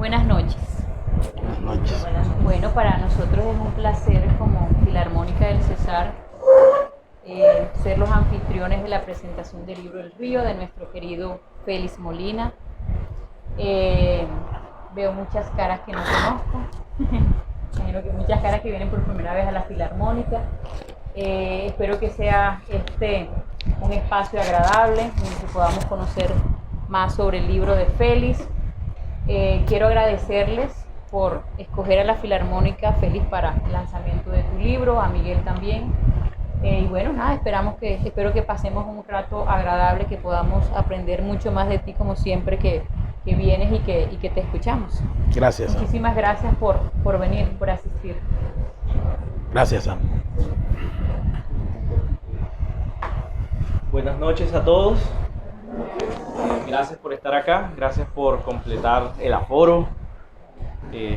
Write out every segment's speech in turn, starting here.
Buenas noches. Buenas noches. Bueno, para nosotros es un placer como Filarmónica del Cesar ser los anfitriones de la presentación del libro El Río de nuestro querido Félix Molina. Veo muchas caras que no conozco, imagino que muchas caras que vienen por primera vez a la Filarmónica. Espero que sea un espacio agradable en el que podamos conocer más sobre el libro de Félix. Quiero agradecerles por escoger a la Filarmónica, Félix, para el lanzamiento de tu libro, a Miguel también. Y bueno, nada, espero que pasemos un rato agradable, que podamos aprender mucho más de ti, como siempre que vienes y que te escuchamos. Gracias. Muchísimas gracias por venir, por asistir. Gracias, Sam. Buenas noches a todos. Gracias por estar acá, gracias por completar el aforo.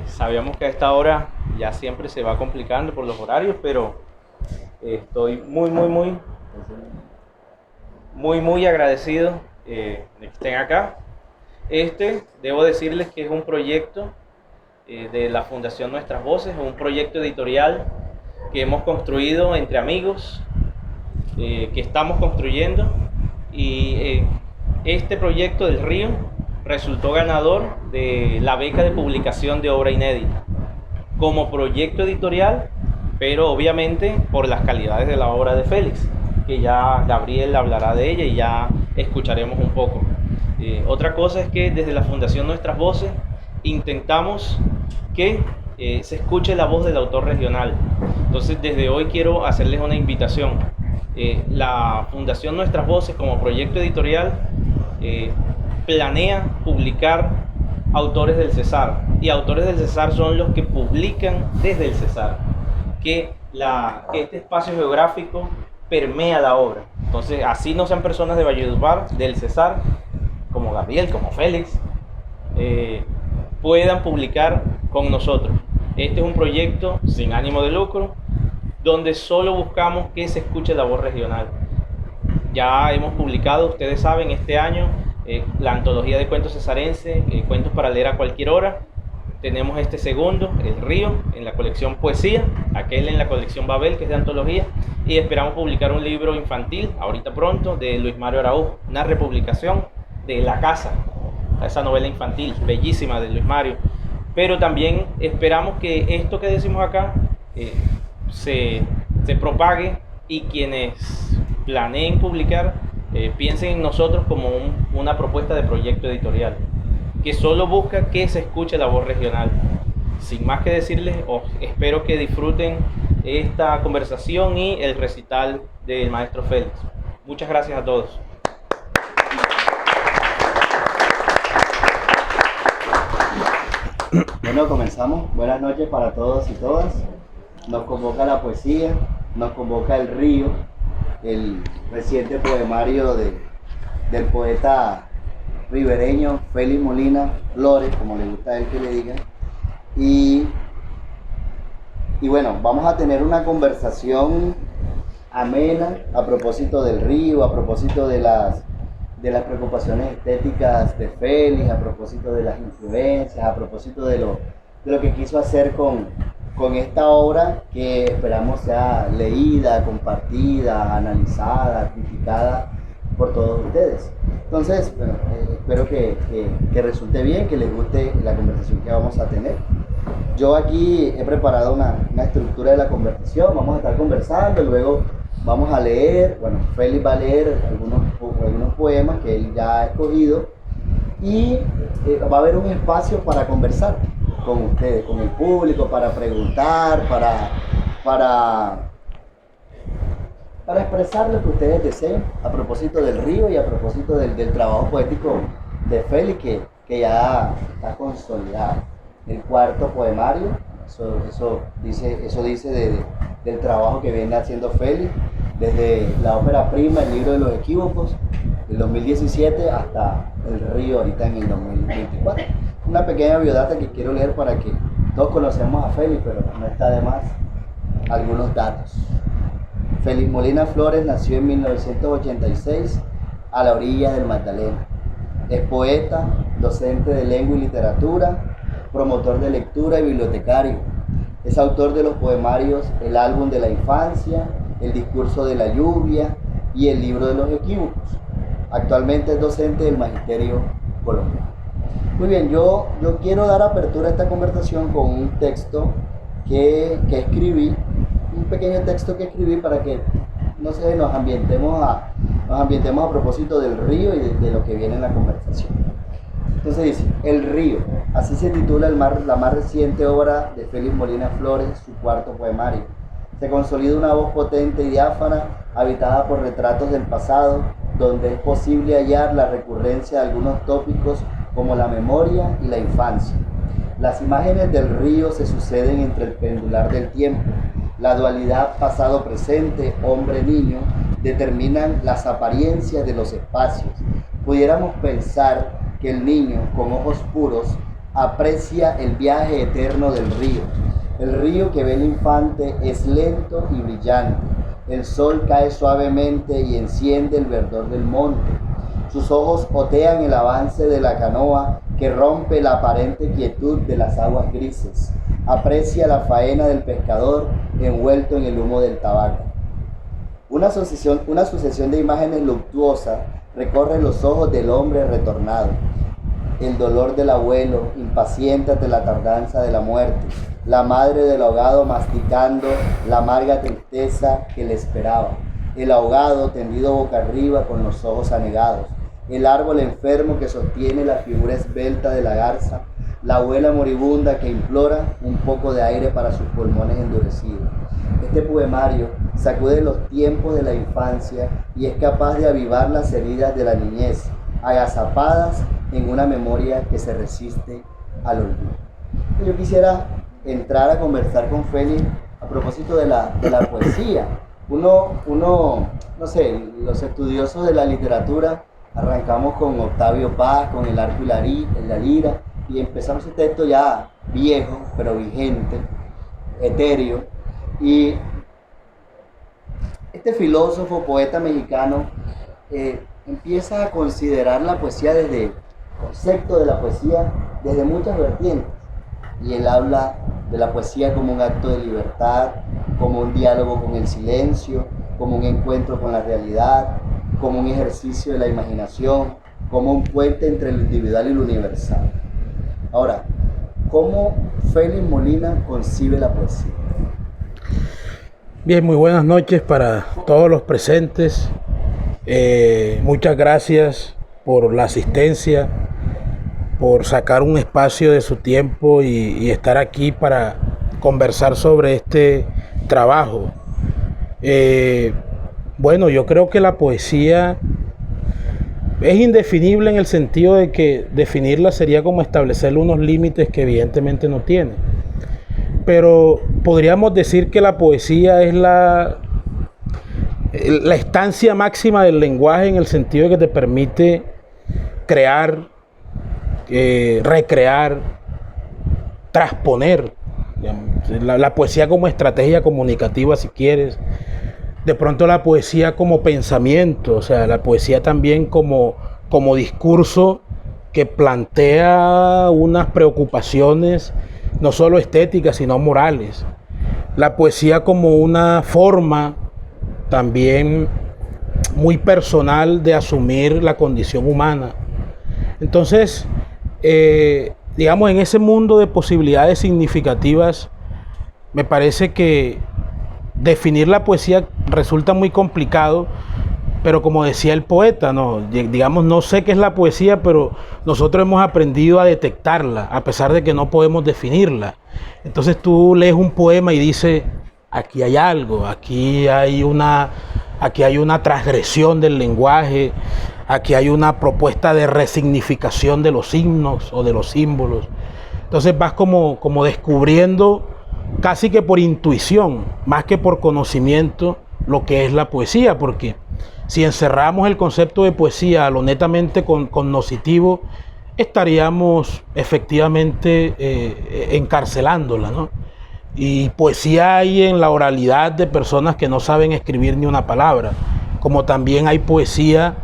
Sabíamos que a esta hora ya siempre se va complicando por los horarios, pero estoy muy agradecido de que estén acá. Debo decirles que es un proyecto de la Fundación Nuestras Voces, un proyecto editorial que hemos construido entre amigos, que estamos construyendo, y este proyecto del Río resultó ganador de la beca de publicación de obra inédita como proyecto editorial, pero obviamente por las calidades de la obra de Félix, que ya Gabriel hablará de ella y ya escucharemos un poco. Otra cosa es que desde la Fundación Nuestras Voces intentamos que se escuche la voz del autor regional. Entonces desde hoy quiero hacerles una invitación. La Fundación Nuestras Voces como proyecto editorial planea publicar autores del Cesar, y autores del Cesar son los que publican desde el Cesar, que este espacio geográfico permea la obra. Entonces así no sean personas de Valledupar, del Cesar, como Gabriel, como Félix, puedan publicar con nosotros. Este es un proyecto sin ánimo de lucro, donde solo buscamos que se escuche la voz regional. Ya hemos publicado, ustedes saben, este año la antología de cuentos cesarense, cuentos para leer a cualquier hora. Tenemos este segundo, El Río, en la colección Poesía, aquel en la colección Babel, que es de antología, y esperamos publicar un libro infantil, ahorita pronto, de Luis Mario Araújo, una republicación de La Casa, esa novela infantil bellísima de Luis Mario. Pero también esperamos que esto que decimos acá se propague, y quienes planeen publicar piensen en nosotros como una propuesta de proyecto editorial que solo busca que se escuche la voz regional. Sin más que decirles, espero que disfruten esta conversación y el recital del maestro Félix. Muchas gracias a todos. Bueno, comenzamos. Buenas noches para todos y todas. Nos convoca la poesía, nos convoca El Río, el reciente poemario del poeta ribereño Félix Molina Flores, como le gusta a él que le digan. Y bueno, vamos a tener una conversación amena a propósito del río, a propósito de las preocupaciones estéticas de Félix, a propósito de las influencias, a propósito de lo que quiso hacer con esta obra, que esperamos sea leída, compartida, analizada, criticada por todos ustedes. Entonces, bueno, espero que resulte bien, que les guste la conversación que vamos a tener. Yo aquí he preparado una estructura de la conversación. Vamos a estar conversando, luego vamos a leer. Bueno, Félix va a leer algunos poemas que él ya ha escogido, y va a haber un espacio para conversar con ustedes, con el público, para preguntar, para expresar lo que ustedes deseen a propósito del río y a propósito del trabajo poético de Félix, que ya está consolidado. El cuarto poemario, eso dice del trabajo que viene haciendo Félix, desde la ópera prima, El Libro de los Equívocos, del 2017 hasta El Río, ahorita en el 2024. Una pequeña biodata que quiero leer para que todos conocemos a Félix, pero no está de más algunos datos. Félix Molina Flores nació en 1986 a la orilla del Magdalena. Es poeta, docente de lengua y literatura, promotor de lectura y bibliotecario. Es autor de los poemarios El álbum de la infancia, El discurso de la lluvia y El libro de los equívocos. Actualmente es docente del Magisterio colombiano. Muy bien, yo quiero dar apertura a esta conversación con un texto que escribí, un pequeño texto que escribí para que, no sé, nos ambientemos a propósito del río y de lo que viene en la conversación. Entonces dice, El río, así se titula la más reciente obra de Félix Molina Flores, su cuarto poemario. Se consolida una voz potente y diáfana, habitada por retratos del pasado, donde es posible hallar la recurrencia de algunos tópicos como la memoria y la infancia. Las imágenes del río se suceden entre el pendular del tiempo. La dualidad pasado-presente, hombre-niño, determinan las apariencias de los espacios. Pudiéramos pensar que el niño, con ojos puros, aprecia el viaje eterno del río. El río que ve el infante es lento y brillante. El sol cae suavemente y enciende el verdor del monte. Sus ojos otean el avance de la canoa que rompe la aparente quietud de las aguas grises. Aprecia la faena del pescador envuelto en el humo del tabaco. Una sucesión de imágenes luctuosas recorre los ojos del hombre retornado. El dolor del abuelo, impaciente ante la tardanza de la muerte. La madre del ahogado masticando la amarga tristeza que le esperaba. El ahogado tendido boca arriba con los ojos anegados. El árbol enfermo que sostiene la figura esbelta de la garza. La abuela moribunda que implora un poco de aire para sus pulmones endurecidos. Este poemario sacude los tiempos de la infancia y es capaz de avivar las heridas de la niñez, agazapadas en una memoria que se resiste al olvido. Yo quisiera entrar a conversar con Félix a propósito de la poesía. Uno, no sé, los estudiosos de la literatura arrancamos con Octavio Paz, con El arco y la lira, y empezamos ese texto ya viejo, pero vigente, etéreo. Y este filósofo, poeta mexicano, empieza a considerar la poesía desde el concepto de la poesía desde muchas vertientes. Y él habla de la poesía como un acto de libertad, como un diálogo con el silencio, como un encuentro con la realidad, como un ejercicio de la imaginación, como un puente entre lo individual y lo universal. Ahora, ¿cómo Félix Molina concibe la poesía? Bien, muy buenas noches para todos los presentes. Muchas gracias por la asistencia, por sacar un espacio de su tiempo y estar aquí para conversar sobre este trabajo. Bueno, yo creo que la poesía es indefinible en el sentido de que definirla sería como establecerle unos límites que evidentemente no tiene. Pero podríamos decir que la poesía es la estancia máxima del lenguaje, en el sentido de que te permite crear, recrear, transponer. La poesía como estrategia comunicativa, si quieres. De pronto la poesía como pensamiento, o sea, la poesía también como discurso que plantea unas preocupaciones no solo estéticas, sino morales. La poesía como una forma también muy personal de asumir la condición humana. Entonces, digamos, en ese mundo de posibilidades significativas, me parece que definir la poesía resulta muy complicado, pero como decía el poeta, digamos, no sé qué es la poesía, pero nosotros hemos aprendido a detectarla, a pesar de que no podemos definirla. Entonces tú lees un poema y dices, aquí hay algo, aquí hay una transgresión del lenguaje, aquí hay una propuesta de resignificación de los signos o de los símbolos. Entonces vas como descubriendo, casi que por intuición, más que por conocimiento, lo que es la poesía, porque si encerramos el concepto de poesía a lo netamente cognoscitivo, estaríamos efectivamente encarcelándola, ¿no? Y poesía hay en la oralidad de personas que no saben escribir ni una palabra, como también hay poesía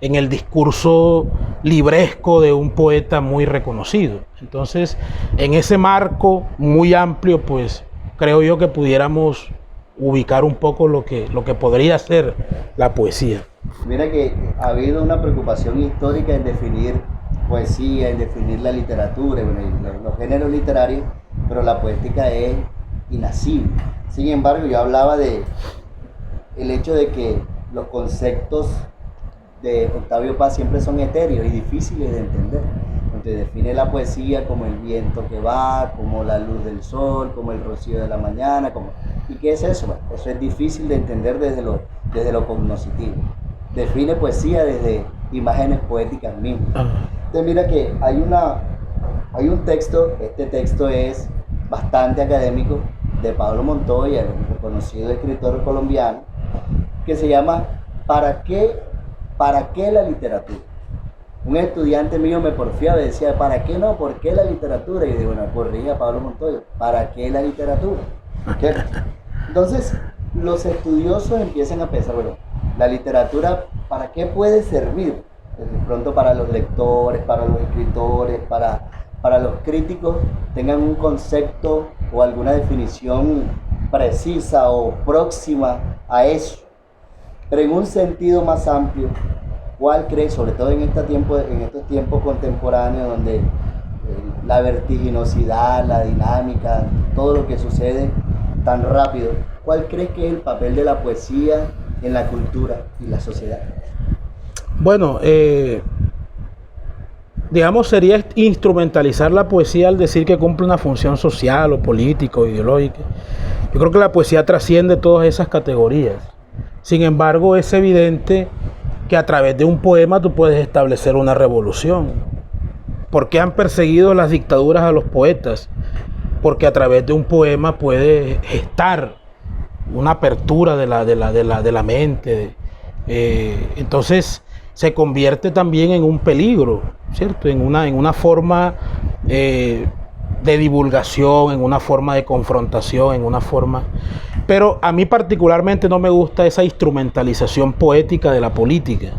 en el discurso libresco de un poeta muy reconocido. Entonces, en ese marco muy amplio, pues creo yo que pudiéramos ubicar un poco lo que podría ser la poesía. Mira que ha habido una preocupación histórica en definir poesía, en definir la literatura, bueno, y los géneros literarios, pero la poética es inacible. Sin embargo, yo hablaba de el hecho de que los conceptos de Octavio Paz siempre son etéreos y difíciles de entender. Entonces define la poesía como el viento que va, como la luz del sol, como el rocío de la mañana. ¿Y qué es eso? Bueno, eso es difícil de entender desde lo cognoscitivo. Define poesía desde imágenes poéticas mismas. Entonces mira que hay un texto, este texto es bastante académico, de Pablo Montoya, el reconocido escritor colombiano, que se llama ¿Para qué la literatura? Un estudiante mío me porfiaba y decía, ¿para qué no? ¿Por qué la literatura? Y digo, bueno, corrija Pablo Montoya, ¿para qué la literatura? ¿Qué? Entonces, los estudiosos empiezan a pensar, bueno, la literatura, ¿para qué puede servir? De pronto para los lectores, para los escritores, para los críticos, tengan un concepto o alguna definición precisa o próxima a eso. Pero en un sentido más amplio, ¿cuál crees, sobre todo en estos tiempos contemporáneos donde la vertiginosidad, la dinámica, todo lo que sucede tan rápido, cuál crees que es el papel de la poesía en la cultura y la sociedad? Bueno, digamos, sería instrumentalizar la poesía al decir que cumple una función social o política o ideológica. Yo creo que la poesía trasciende todas esas categorías. Sin embargo, es evidente que a través de un poema tú puedes establecer una revolución. ¿Por qué han perseguido las dictaduras a los poetas? Porque a través de un poema puede gestar una apertura de la mente. Entonces se convierte también en un peligro, ¿cierto? En una forma de divulgación, en una forma de confrontación, en una forma... Pero a mí particularmente no me gusta esa instrumentalización poética de la política.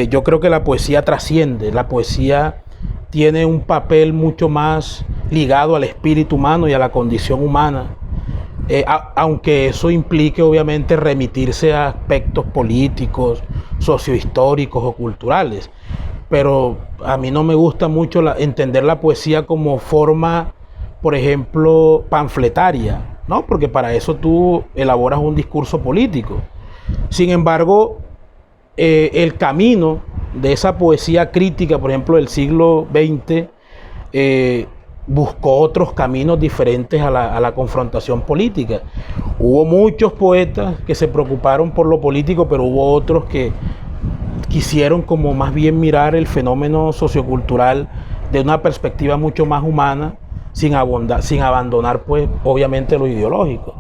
Yo creo que la poesía trasciende, la poesía tiene un papel mucho más ligado al espíritu humano y a la condición humana, aunque eso implique obviamente remitirse a aspectos políticos, sociohistóricos o culturales. Pero a mí no me gusta mucho entender la poesía como forma, por ejemplo, panfletaria, ¿no? Porque para eso tú elaboras un discurso político. Sin embargo, el camino de esa poesía crítica, por ejemplo, del siglo XX, buscó otros caminos diferentes a la confrontación política. Hubo muchos poetas que se preocuparon por lo político, pero hubo otros que quisieron como más bien mirar el fenómeno sociocultural de una perspectiva mucho más humana, sin abandonar pues obviamente lo ideológico.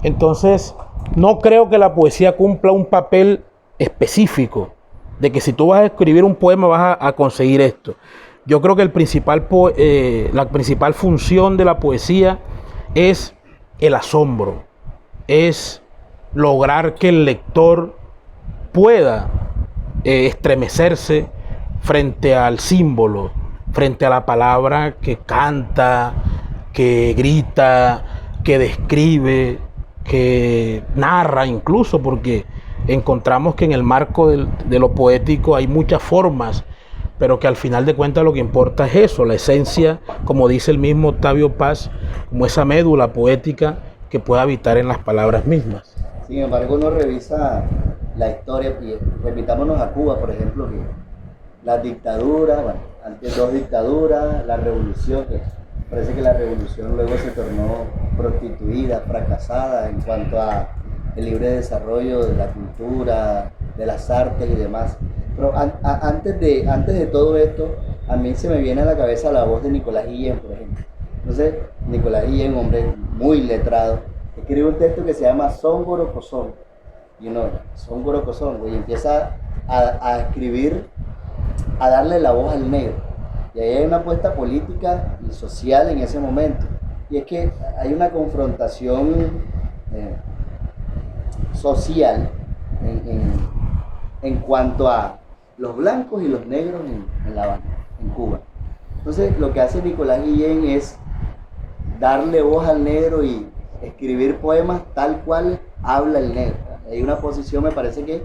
Entonces, no creo que la poesía cumpla un papel específico de que si tú vas a escribir un poema vas a conseguir esto. Yo creo que la principal función de la poesía es el asombro, es lograr que el lector pueda estremecerse frente al símbolo, frente a la palabra que canta, que grita, que describe, que narra incluso, porque encontramos que en el marco de lo poético hay muchas formas, pero que al final de cuentas lo que importa es eso, la esencia, como dice el mismo Octavio Paz, como esa médula poética que puede habitar en las palabras mismas. Sin embargo, uno revisa la historia, y remitámonos a Cuba, por ejemplo, que las dictaduras, bueno, antes 2 dictaduras, la revolución, que parece que la revolución luego se tornó prostituida, fracasada en cuanto a el libre desarrollo de la cultura, de las artes y demás. Pero antes de todo esto, a mí se me viene a la cabeza la voz de Nicolás Guillén, por ejemplo. Entonces, Nicolás Guillén, hombre muy letrado, escribe un texto que se llama Son Gorocosón. Y uno, Son Gorocosón, y empieza a escribir, a darle la voz al negro. Y ahí hay una apuesta política y social en ese momento. Y es que hay una confrontación social en cuanto a los blancos y los negros en La Habana, en Cuba. Entonces lo que hace Nicolás Guillén es darle voz al negro y escribir poemas tal cual habla el negro. Hay una posición, me parece que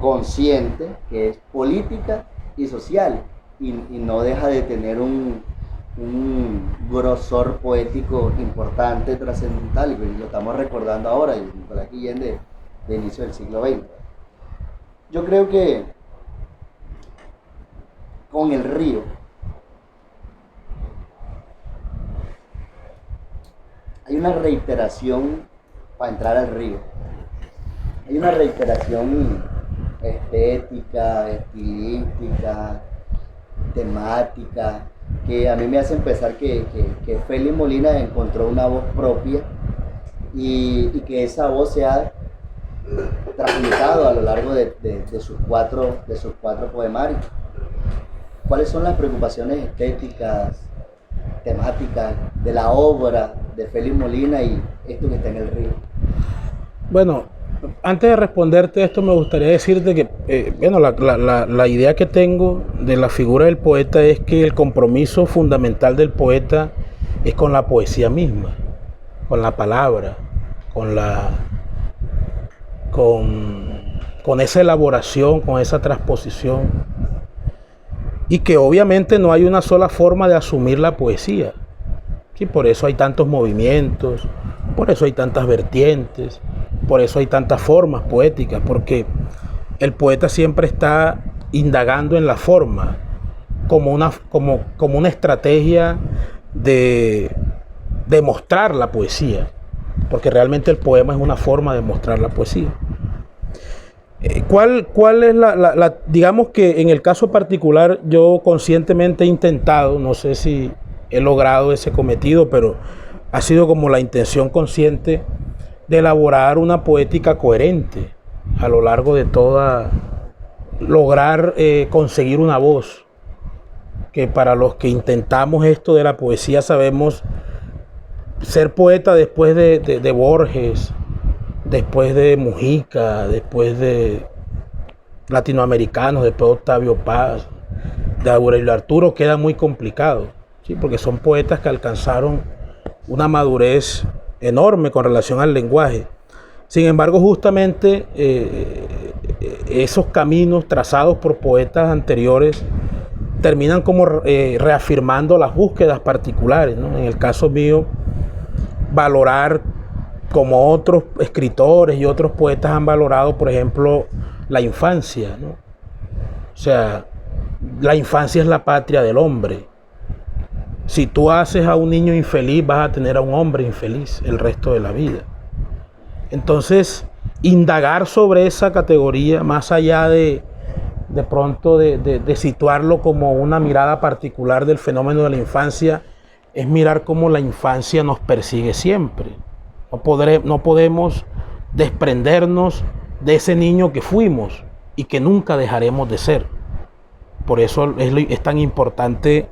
consciente, que es política y social, y no deja de tener un grosor poético importante, trascendental, y lo estamos recordando ahora, y Nicolás Guillén de inicio del siglo XX. Yo creo que con el río hay una reiteración para entrar al río. Hay una reiteración estética, estilística, temática, que a mí me hace pensar que Félix Molina encontró una voz propia y que esa voz se ha transmutado a lo largo de sus cuatro poemarios. ¿Cuáles son las preocupaciones estéticas, temáticas de la obra de Félix Molina y esto que está en el río? Bueno, antes de responderte esto, me gustaría decirte que la idea que tengo de la figura del poeta es que el compromiso fundamental del poeta es con la poesía misma, con la palabra, con esa elaboración, con esa transposición, y que obviamente no hay una sola forma de asumir la poesía. Sí, por eso hay tantos movimientos, por eso hay tantas vertientes, por eso hay tantas formas poéticas, porque el poeta siempre está indagando en la forma como una estrategia de mostrar la poesía, porque realmente el poema es una forma de mostrar la poesía. ¿Cuál es digamos que en el caso particular yo conscientemente he intentado, no sé si he logrado ese cometido, pero ha sido como la intención consciente de elaborar una poética coherente a lo largo de lograr conseguir una voz, que para los que intentamos esto de la poesía sabemos ser poeta después de Borges, después de Mujica, después de latinoamericanos, después de Octavio Paz, de Aurelio Arturo, queda muy complicado, ¿sí? Porque son poetas que alcanzaron una madurez enorme con relación al lenguaje. Sin embargo, justamente esos caminos trazados por poetas anteriores terminan como reafirmando las búsquedas particulares, ¿no? En el caso mío, valorar como otros escritores y otros poetas han valorado, por ejemplo, la infancia, ¿no? O sea, la infancia es la patria del hombre. Si tú haces a un niño infeliz, vas a tener a un hombre infeliz el resto de la vida. Entonces, indagar sobre esa categoría, más allá de pronto de situarlo como una mirada particular del fenómeno de la infancia, es mirar cómo la infancia nos persigue siempre. No podemos desprendernos de ese niño que fuimos y que nunca dejaremos de ser. Por eso es tan importante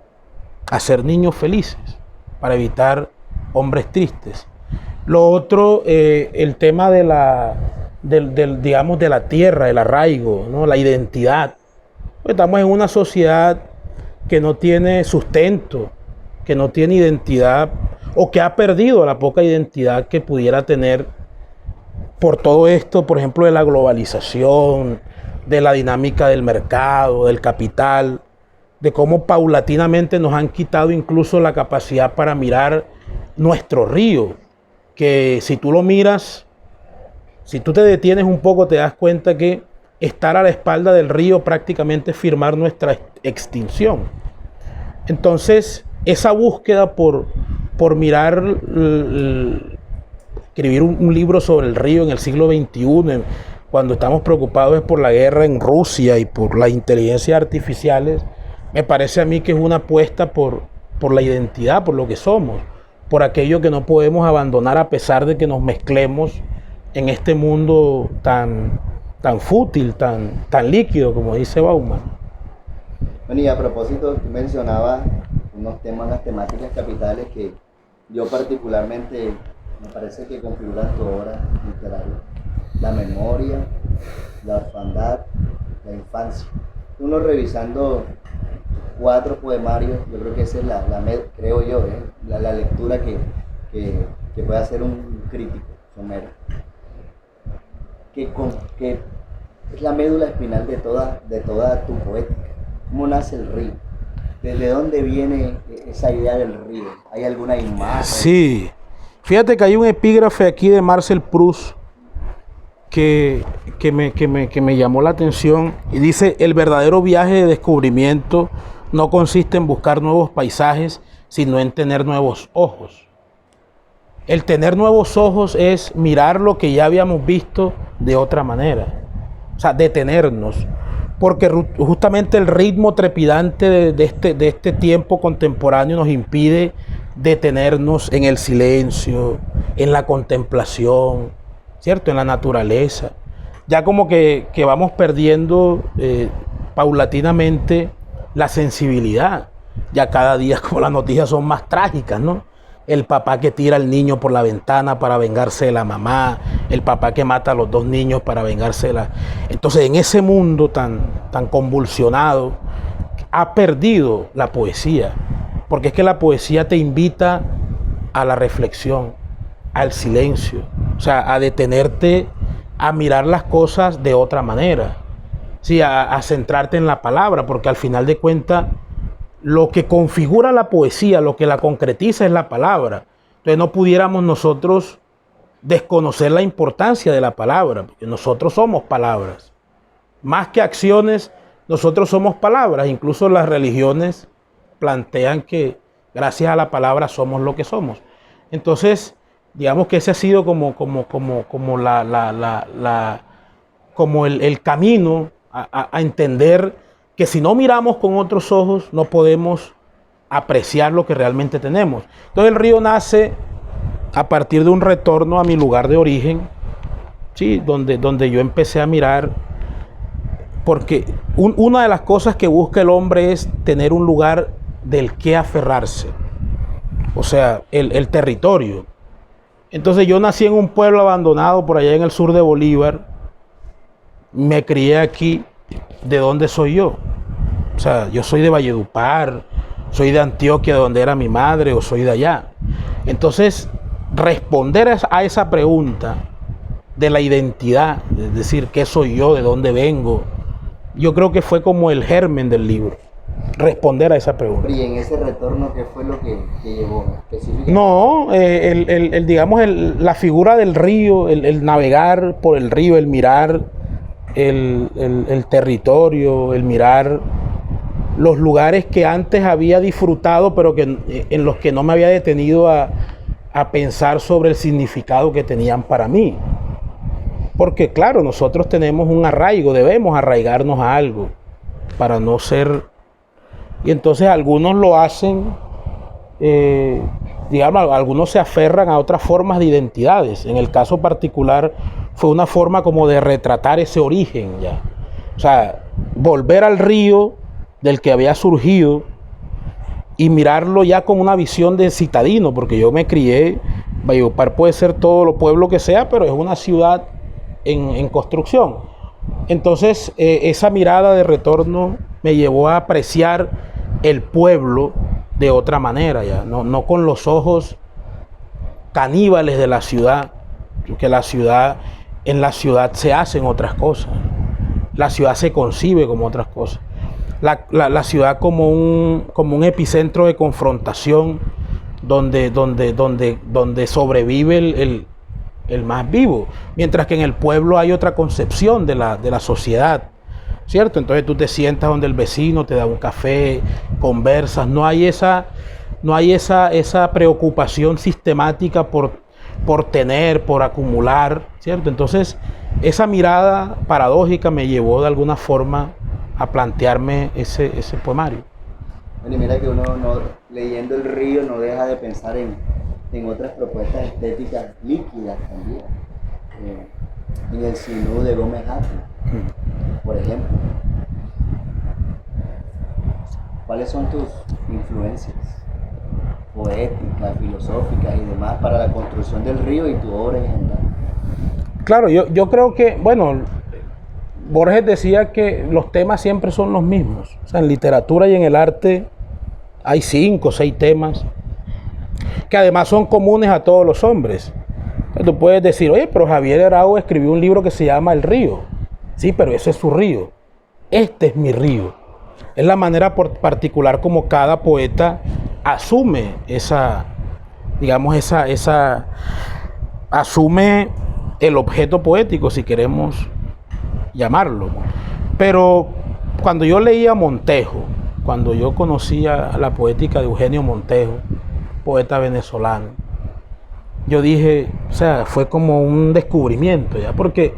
hacer niños felices, para evitar hombres tristes. Lo otro, el tema digamos, de la tierra, el arraigo, ¿no? La identidad. Estamos en una sociedad que no tiene sustento, que no tiene identidad, o que ha perdido la poca identidad que pudiera tener por todo esto, por ejemplo, de la globalización, de la dinámica del mercado, del capital, de cómo paulatinamente nos han quitado incluso la capacidad para mirar nuestro río, que si tú lo miras, si tú te detienes un poco, te das cuenta que estar a la espalda del río prácticamente es firmar nuestra extinción. Entonces, esa búsqueda por mirar, escribir un libro sobre el río en el siglo XXI, cuando estamos preocupados por la guerra en Rusia y por las inteligencias artificiales, me parece a mí que es una apuesta por la identidad, por lo que somos, por aquello que no podemos abandonar a pesar de que nos mezclemos en este mundo tan fútil, tan líquido, como dice Bauman. Bueno, y a propósito, tú mencionabas unas temáticas capitales que yo particularmente me parece que configuran tu obra literaria: la memoria, la orfandad, la infancia. uno revisando 4 poemarios, yo creo que esa es creo yo, la lectura que puede hacer un crítico somero. Que es la médula espinal de toda tu poética. ¿Cómo nace el río? ¿Desde dónde viene esa idea del río? ¿Hay alguna imagen? Sí, fíjate que hay un epígrafe aquí de Marcel Proust que me llamó la atención y dice: el verdadero viaje de descubrimiento no consiste en buscar nuevos paisajes, sino en tener nuevos ojos. El tener nuevos ojos es mirar lo que ya habíamos visto de otra manera, o sea, detenernos, porque justamente el ritmo trepidante de este tiempo contemporáneo nos impide detenernos en el silencio, en la contemplación, ¿cierto? En la naturaleza. Ya como que vamos perdiendo paulatinamente la sensibilidad. Ya cada día como las noticias son más trágicas, ¿no? El papá que tira al niño por la ventana para vengarse de la mamá, el papá que mata a los 2 niños para vengarse de la... Entonces, en ese mundo tan convulsionado, ha perdido la poesía, porque es que la poesía te invita a la reflexión, al silencio, o sea, a detenerte, a mirar las cosas de otra manera, sí, a centrarte en la palabra, porque al final de cuentas, lo que configura la poesía, lo que la concretiza es la palabra. Entonces no pudiéramos nosotros desconocer la importancia de la palabra, porque nosotros somos palabras. Más que acciones, nosotros somos palabras. Incluso las religiones plantean que gracias a la palabra somos lo que somos. Entonces, digamos que ese ha sido como el camino a entender que si no miramos con otros ojos, no podemos apreciar lo que realmente tenemos. Entonces el río nace a partir de un retorno a mi lugar de origen, ¿sí? donde yo empecé a mirar, porque una de las cosas que busca el hombre es tener un lugar del que aferrarse, o sea, el territorio. Entonces yo nací en un pueblo abandonado por allá en el sur de Bolívar, me crié aquí. ¿De dónde soy yo? O sea, yo soy de Valledupar, soy de Antioquia, donde era mi madre, o soy de allá. Entonces, responder a esa pregunta de la identidad, es decir, ¿qué soy yo? ¿De dónde vengo? Yo creo que fue como el germen del libro, responder a esa pregunta. ¿Y en ese retorno qué fue lo que llevó específicamente? No, digamos, la figura del río, el navegar por el río, el mirar el territorio, el mirar los lugares que antes había disfrutado, pero en los que no me había detenido a pensar sobre el significado que tenían para mí. Porque claro, nosotros tenemos un arraigo, debemos arraigarnos a algo para no ser... Y entonces algunos lo hacen, digamos, algunos se aferran a otras formas de identidades. En el caso particular fue una forma como de retratar ese origen ya. O sea, volver al río del que había surgido y mirarlo ya con una visión de citadino, porque yo me crié, Valledupar puede ser todo lo pueblo que sea, pero es una ciudad en construcción. Entonces esa mirada de retorno me llevó a apreciar el pueblo de otra manera ya, no con los ojos caníbales de la ciudad, porque en la ciudad se hacen otras cosas, la ciudad se concibe como otras cosas, la ciudad como un epicentro de confrontación donde sobrevive el más vivo, mientras que en el pueblo hay otra concepción de la sociedad, ¿cierto? Entonces tú te sientas donde el vecino te da un café, conversas, no hay esa preocupación sistemática por tener, por acumular, ¿cierto? Entonces esa mirada paradójica me llevó de alguna forma a plantearme ese poemario. Bueno, y mira que uno leyendo El río no deja de pensar en otras propuestas estéticas líquidas también. En el Sinú de Gómez Atl, por ejemplo. ¿Cuáles son tus influencias poéticas, filosóficas y demás para la construcción del río y tu obra en general? Claro, yo creo que, bueno, Borges decía que los temas siempre son los mismos. O sea, en literatura y en el arte hay 5 o 6 temas que además son comunes a todos los hombres. Entonces, tú puedes decir, oye, pero Javier Herao escribió un libro que se llama El río. Sí, pero ese es su río. Este es mi río. Es la manera particular como cada poeta asume esa, digamos, asume el objeto poético, si queremos llamarlo. Pero cuando yo leía Montejo, cuando yo conocía la poética de Eugenio Montejo, poeta venezolano, yo dije, o sea, fue como un descubrimiento, ya, porque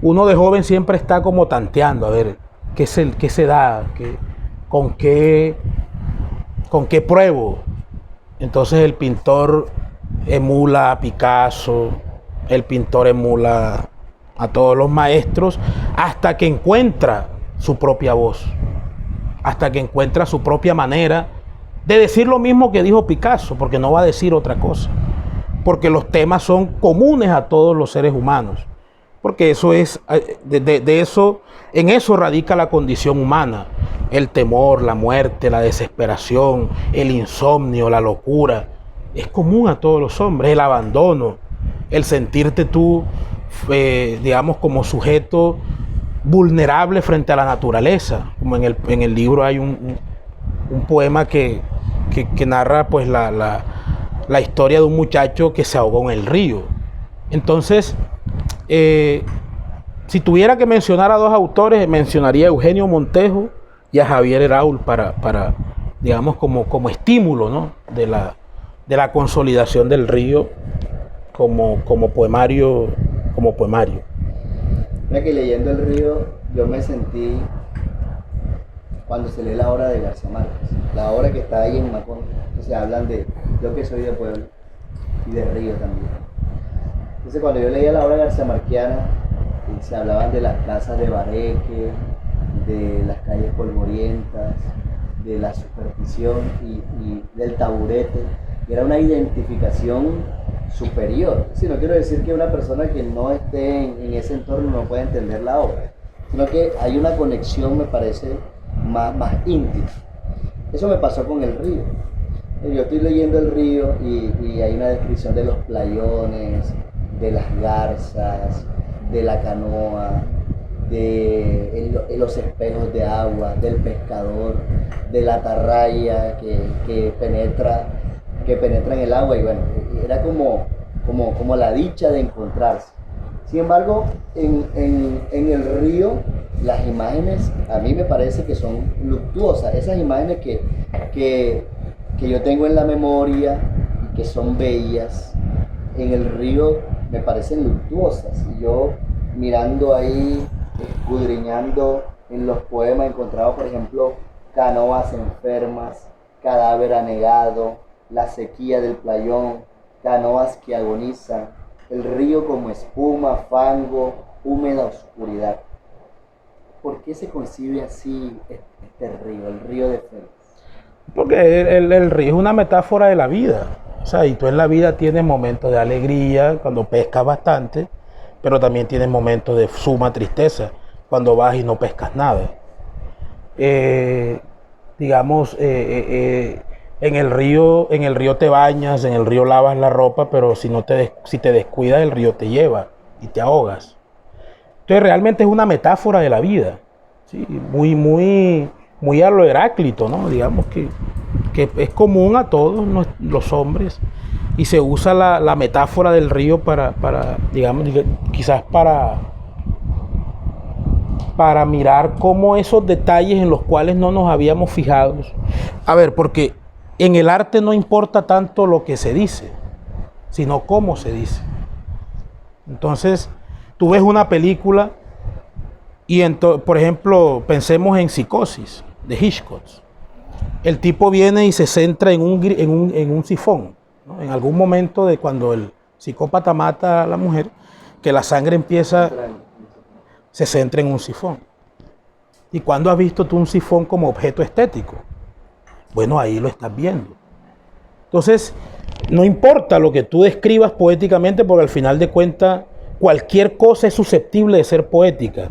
uno de joven siempre está como tanteando, a ver, qué se da, con qué pruebo. Entonces el pintor emula a Picasso, el pintor emula a todos los maestros, hasta que encuentra su propia voz, hasta que encuentra su propia manera de decir lo mismo que dijo Picasso, porque no va a decir otra cosa, porque los temas son comunes a todos los seres humanos, porque eso es, en eso radica la condición humana, el temor, la muerte, la desesperación, el insomnio, la locura, es común a todos los hombres, el abandono, el sentirte tú, digamos, como sujeto vulnerable frente a la naturaleza, como en el libro hay un poema que narra pues la historia de un muchacho que se ahogó en el río. Entonces, si tuviera que mencionar a 2 autores, mencionaría a Eugenio Montejo y a Javier Herao para digamos, como estímulo, ¿no?, de la consolidación del río como poemario. Mira que leyendo El río, yo me sentí cuando se lee la obra de García Márquez, la obra que está ahí en Macondo. Entonces hablan de yo que soy de pueblo y de río también. Entonces cuando yo leía la obra García Marquiana, se hablaban de las casas de Bareque, de las calles polvorientas, de la superstición y del taburete. Era una identificación superior. Si no quiero decir que una persona que no esté en ese entorno no pueda entender la obra, sino que hay una conexión, me parece, más íntima. Eso me pasó con El río. Yo estoy leyendo El río y hay una descripción de los playones, de las garzas, de la canoa, de los espejos de agua, del pescador, de la atarraya que penetra en el agua, y bueno, era como la dicha de encontrarse. Sin embargo, en el río, las imágenes a mí me parece que son luctuosas, esas imágenes que yo tengo en la memoria y que son bellas, en el río me parecen luctuosas. Y yo mirando ahí, escudriñando en los poemas, encontraba, por ejemplo, canoas enfermas, cadáver anegado, la sequía del playón, canoas que agonizan, el río como espuma, fango, húmeda oscuridad. ¿Por qué se concibe así este río, el río de Félix? Porque el río es una metáfora de la vida. O sea, y tú en la vida tienes momentos de alegría, cuando pescas bastante, pero también tienes momentos de suma tristeza, cuando vas y no pescas nada. Digamos, en el río te bañas, en el río lavas la ropa, pero si te descuidas, el río te lleva y te ahogas. Entonces realmente es una metáfora de la vida, ¿sí? Muy a lo Heráclito, ¿no? Digamos que es común a todos los hombres, y se usa la metáfora del río para digamos, quizás para mirar cómo esos detalles en los cuales no nos habíamos fijado. A ver, porque en el arte no importa tanto lo que se dice, sino cómo se dice. Entonces, tú ves una película y, por ejemplo, pensemos en Psicosis, de Hitchcock. El tipo viene y se centra en un sifón, ¿no? En algún momento de cuando el psicópata mata a la mujer, que la sangre se centra en un sifón. ¿Y cuándo has visto tú un sifón como objeto estético? Bueno, ahí lo estás viendo. Entonces, no importa lo que tú describas poéticamente, porque al final de cuentas cualquier cosa es susceptible de ser poética.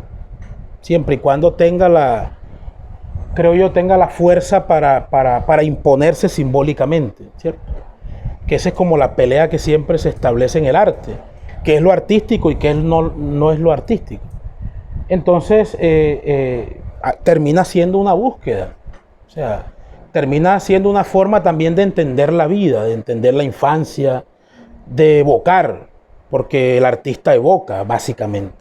siempre y cuando tenga creo yo, tenga la fuerza para imponerse simbólicamente, ¿cierto? Que esa es como la pelea que siempre se establece en el arte, qué es lo artístico y qué no es lo artístico. Entonces, termina siendo una búsqueda, o sea, termina siendo una forma también de entender la vida, de entender la infancia, de evocar, porque el artista evoca, básicamente.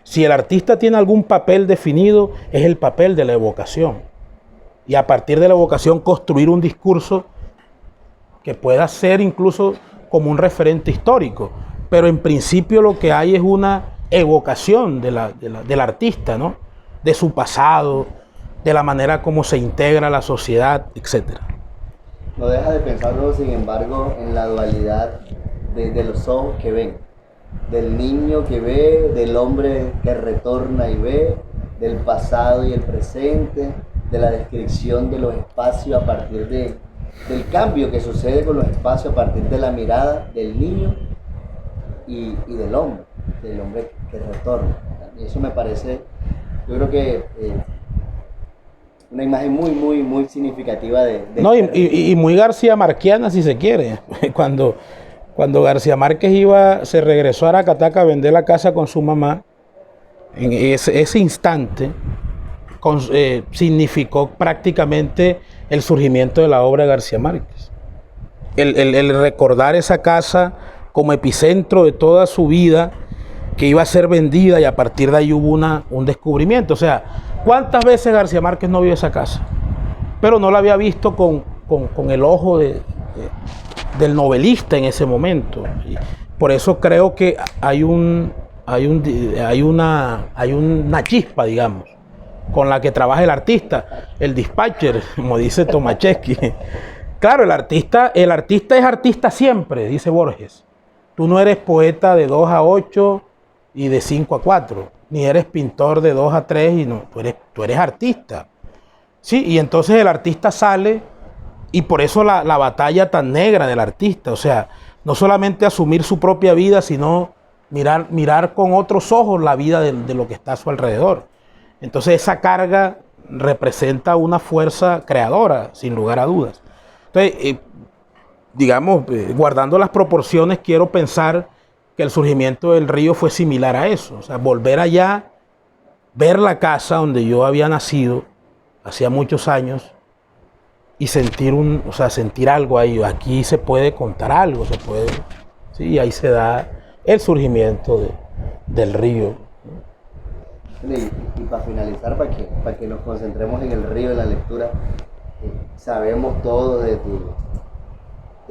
Si el artista tiene algún papel definido, es el papel de la evocación. Y a partir de la evocación construir un discurso que pueda ser incluso como un referente histórico. Pero en principio lo que hay es una evocación del artista, ¿no? De su pasado, de la manera como se integra a la sociedad, etc. No deja de pensarlo, sin embargo, en la dualidad de los ojos que ven, del niño que ve, del hombre que retorna y ve, del pasado y el presente, de la descripción de los espacios a partir del cambio que sucede con los espacios a partir de la mirada del niño y del hombre que retorna. Y eso me parece, yo creo que una imagen muy significativa no, y muy García Marquiana, si se quiere. Cuando García Márquez se regresó a Aracataca a vender la casa con su mamá, en ese instante significó prácticamente el surgimiento de la obra de García Márquez. El recordar esa casa como epicentro de toda su vida, que iba a ser vendida, y a partir de ahí hubo un descubrimiento. O sea, ¿cuántas veces García Márquez no vio esa casa? Pero no la había visto con el ojo del novelista en ese momento. Y por eso creo que hay una chispa, digamos, con la que trabaja el artista, el dispatcher, como dice Tomaszewski. Claro, el artista es artista siempre, dice Borges. Tú no eres poeta de 2 a 8 y de 5 a 4, ni eres pintor de 2 a 3, y no, tú eres artista. Sí, y entonces el artista sale, y por eso la batalla tan negra del artista, o sea, no solamente asumir su propia vida, sino mirar con otros ojos la vida de lo que está a su alrededor. Entonces esa carga representa una fuerza creadora, sin lugar a dudas. Entonces, digamos, guardando las proporciones, quiero pensar que el surgimiento del Río fue similar a eso. O sea, volver allá, ver la casa donde yo había nacido, hacía muchos años, y sentir algo ahí. Aquí se puede contar algo, ¿sí? Y ahí se da el surgimiento del Río. Y para finalizar, para que nos concentremos en el Río, en la lectura, sabemos todo de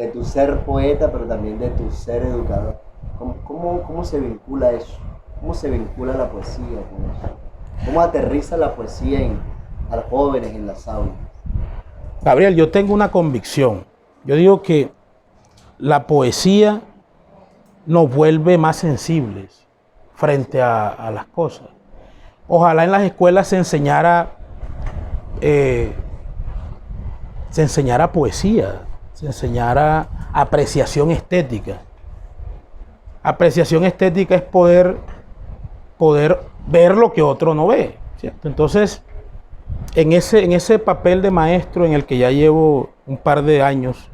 tu ser poeta, pero también de tu ser educador. ¿Cómo se vincula eso? ¿Cómo se vincula la poesía con eso? ¿Cómo aterriza la poesía a los jóvenes en las aulas? Gabriel, yo tengo una convicción. Yo digo que la poesía nos vuelve más sensibles frente a las cosas. Ojalá en las escuelas se enseñara poesía, se enseñara apreciación estética. Apreciación estética es poder ver lo que otro no ve, ¿cierto? Entonces, en ese papel de maestro en el que ya llevo un par de años,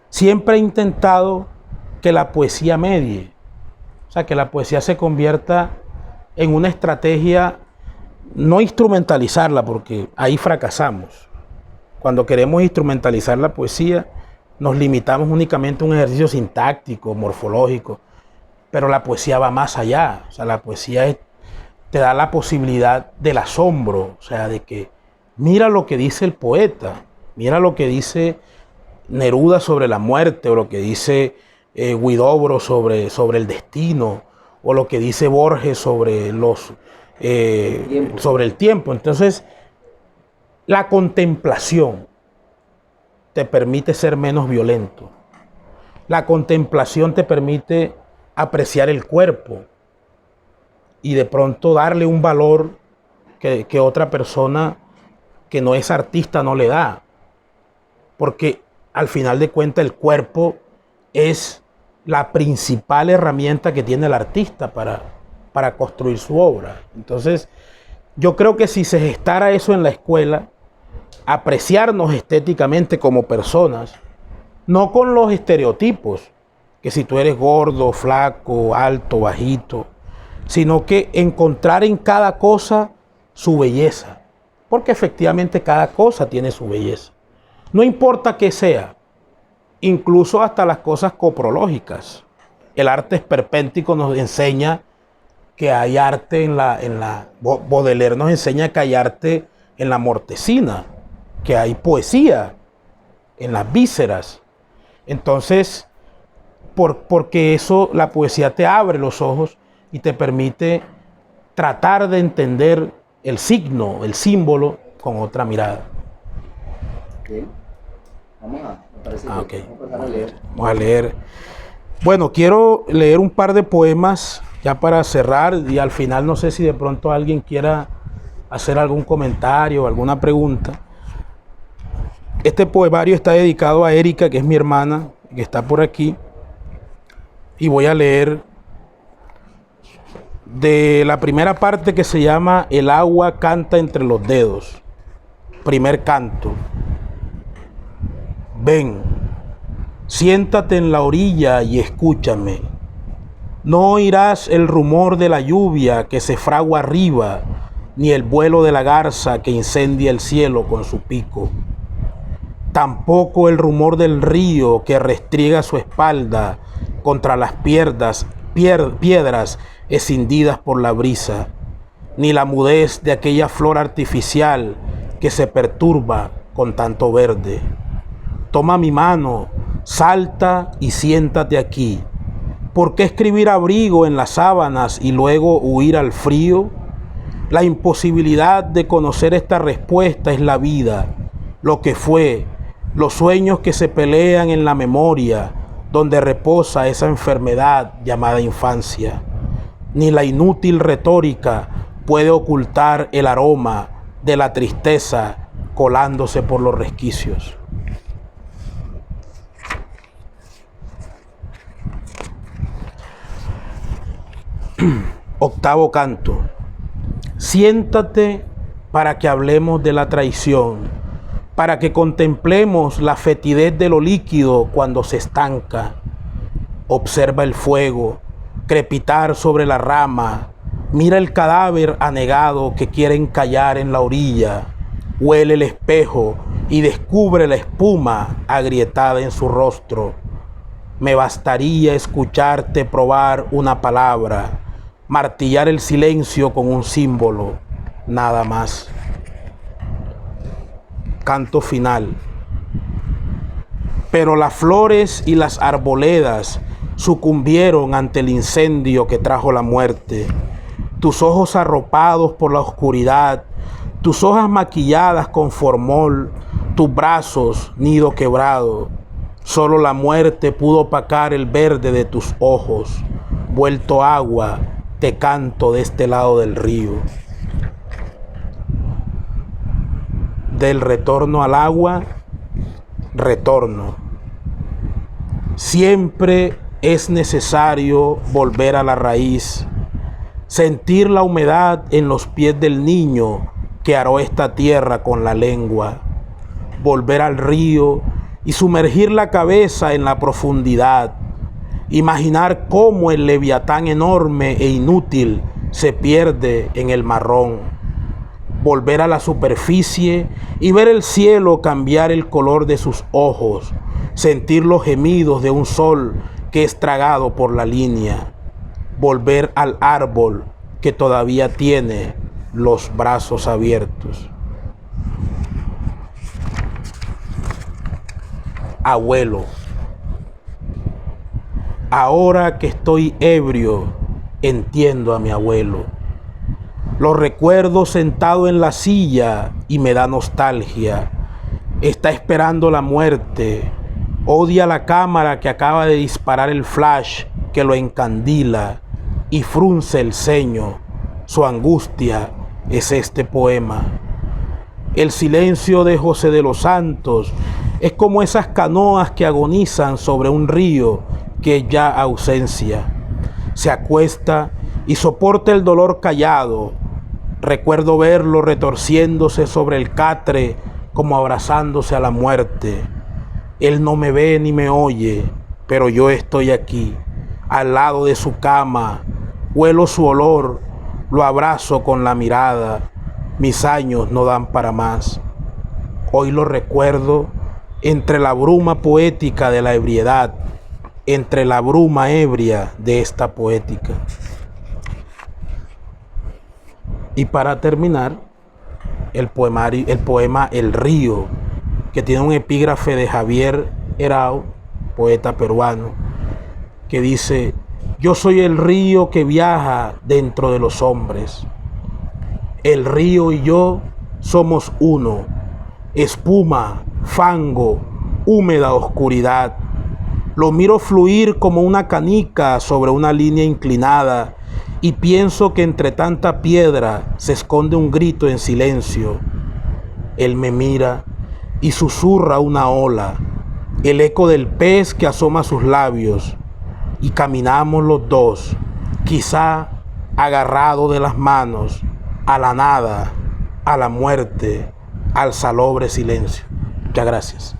siempre he intentado que la poesía medie, o sea, que la poesía se convierta en una estrategia, no instrumentalizarla, porque ahí fracasamos. Cuando queremos instrumentalizar la poesía, nos limitamos únicamente a un ejercicio sintáctico, morfológico, pero la poesía va más allá. O sea, la poesía te da la posibilidad del asombro, o sea, de que mira lo que dice el poeta, mira lo que dice Neruda sobre la muerte, o lo que dice Huidobro sobre el destino, o lo que dice Borges sobre el tiempo. Entonces, la contemplación te permite ser menos violento. La contemplación te permite apreciar el cuerpo y de pronto darle un valor que otra persona que no es artista no le da. Porque al final de cuentas el cuerpo es la principal herramienta que tiene el artista para construir su obra. Entonces, yo creo que si se gestara eso en la escuela, apreciarnos estéticamente como personas, no con los estereotipos, que si tú eres gordo, flaco, alto, bajito, sino que encontrar en cada cosa su belleza, porque efectivamente cada cosa tiene su belleza. No importa qué sea, incluso hasta las cosas coprológicas. El arte esperpéntico nos enseña que hay arte Baudelaire nos enseña que hay arte en la mortecina, que hay poesía en las vísceras. Entonces, porque eso, la poesía te abre los ojos y te permite tratar de entender el signo, el símbolo, con otra mirada. Okay. Me parece Okay. Vamos a empezar a leer. Vamos a leer. Bueno, quiero leer un par de poemas ya para cerrar, y al final no sé si de pronto alguien quiera hacer algún comentario, alguna pregunta. Este poemario está dedicado a Erika, que es mi hermana, que está por aquí, y voy a leer de la primera parte, que se llama El agua canta entre los dedos. Primer canto. Ven, siéntate en la orilla y escúchame. No oirás el rumor de la lluvia que se fragua arriba, ni el vuelo de la garza que incendia el cielo con su pico. Tampoco el rumor del río que restriega su espalda contra las piedras escindidas por la brisa, ni la mudez de aquella flor artificial que se perturba con tanto verde. Toma mi mano, salta y siéntate aquí. ¿Por qué escribir abrigo en las sábanas y luego huir al frío? La imposibilidad de conocer esta respuesta es la vida, lo que fue, los sueños que se pelean en la memoria, donde reposa esa enfermedad llamada infancia. Ni la inútil retórica puede ocultar el aroma de la tristeza colándose por los resquicios. Octavo canto. Siéntate para que hablemos de la traición, para que contemplemos la fetidez de lo líquido cuando se estanca. Observa el fuego crepitar sobre la rama, mira el cadáver anegado que quiere encallar en la orilla, huele el espejo y descubre la espuma agrietada en su rostro. Me bastaría escucharte probar una palabra, martillar el silencio con un símbolo, nada más. Canto final. Pero las flores y las arboledas sucumbieron ante el incendio que trajo la muerte. Tus ojos arropados por la oscuridad, tus hojas maquilladas con formol, tus brazos nido quebrado. Solo la muerte pudo opacar el verde de tus ojos. Vuelto agua, te canto de este lado del río. Del retorno al agua, retorno. Siempre es necesario volver a la raíz, sentir la humedad en los pies del niño que aró esta tierra con la lengua, volver al río y sumergir la cabeza en la profundidad, imaginar cómo el leviatán enorme e inútil se pierde en el marrón, volver a la superficie y ver el cielo cambiar el color de sus ojos, sentir los gemidos de un sol que es tragado por la línea, volver al árbol que todavía tiene los brazos abiertos. Abuelo, ahora que estoy ebrio, entiendo a mi abuelo. Lo recuerdo sentado en la silla y me da nostalgia. Está esperando la muerte. Odia la cámara que acaba de disparar el flash que lo encandila y frunce el ceño. Su angustia es este poema. El silencio de José de los Santos es como esas canoas que agonizan sobre un río que es ya ausencia. Se acuesta y soporta el dolor callado. Recuerdo verlo retorciéndose sobre el catre como abrazándose a la muerte. Él no me ve ni me oye, pero yo estoy aquí, al lado de su cama. Huelo su olor, lo abrazo con la mirada. Mis años no dan para más. Hoy lo recuerdo entre la bruma poética de la ebriedad, entre la bruma ebria de esta poética. Y para terminar, el poema El Río, que tiene un epígrafe de Javier Herao, poeta peruano, que dice: yo soy el río que viaja dentro de los hombres. El río y yo somos uno, espuma, fango, húmeda oscuridad. Lo miro fluir como una canica sobre una línea inclinada y pienso que entre tanta piedra se esconde un grito en silencio. Él me mira y susurra una ola, el eco del pez que asoma sus labios, y caminamos los dos, quizá agarrados de las manos, a la nada, a la muerte, al salobre silencio. Muchas gracias.